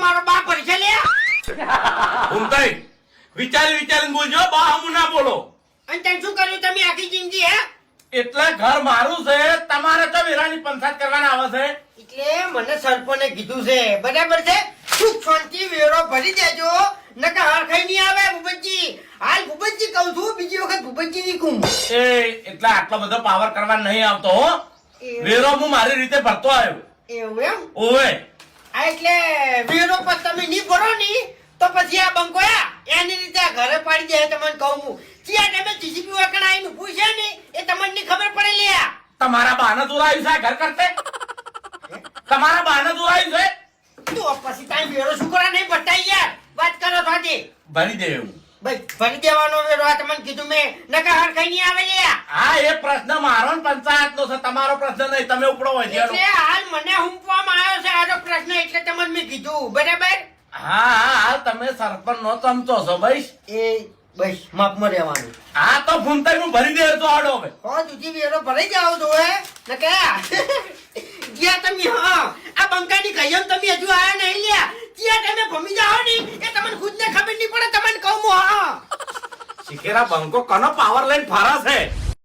મારો બાપ ભરશે લે. ભૂમતાઈ વિચારીને બોલજો, બા હમું ના બોલો. અને તને શું કર્યું તમે આખી જિંદગી હે? એટલે ઘર મારું છે, તમારે તો વેરાની પંચાયત કરવાના આવે છે. એટલે મને સરપંચે કીધું છે, બરાબર છે? સુખ શાંતિ વેરો ભરી દેજો, નકર હરખાઈ નહીં આવે ભૂપતજી. હાલ ભૂપતજી કહું છું, બીજી વખત ભૂપતજી નહીં કહું. એટલે આટલો બધો પાવર કરવા નહીં આવતો હો. વેરો હું મારી રીતે ભરતો આવ્યો. એવું એમ? ઓવે આ એટલે વેરો પર તમે નહીં ભરો ની તો પછી આ બંકોયા એની રીતે આ ઘરે પાડી દે. તમને કહું હું, ત્યાં તમે જીસીબી વાકણ આવીને પૂછે ને એ તમને નહીં ખબર પડે લે. તમારા બાને દોરાયું છે ઘર કરતે? તમારા બાને દોરાયું છે? તો પછી તારી વેરો શું કરવા નહીં ભરતા યાર? વાત કરો થાતી. ભરી દે એવું. ભાઈ ભરી દેવાનો વેરો આ તમને કીધું મેં, નકર હરખાઈ નહીં આવે લે. હા, એ પ્રશ્ન મારો ને પંચાયત નો છે, તમારો પ્રશ્ન નહીં. તમે ઉપડો હોય એટલે હાલ મને હુંપવામાં આવ્યો છે આનો પ્રશ્ન, એટલે તમને મેં કીધું, બરાબર? હા, તમે સરપંચ નો ચમચો છો ભાઈ. એ બસ માપમાં રહેવાનું. હા, તો ભૂમતાઈ નું ભરી દે તો આડો હવે. હો તુજી વેરો ભરાઈ જાવ તો હે નકે જ્યાં તમે હા આ બંકાની કહીમ તમે હજુ આયા નહીં લ્યા, ત્યાં તમે ભમી જાઓ ની એ તમને ખુદ ને ખબર નહીં પડે. તમને કહું હું હા શિખેરા બંકો કનો પાવર લઈને ફારા છે.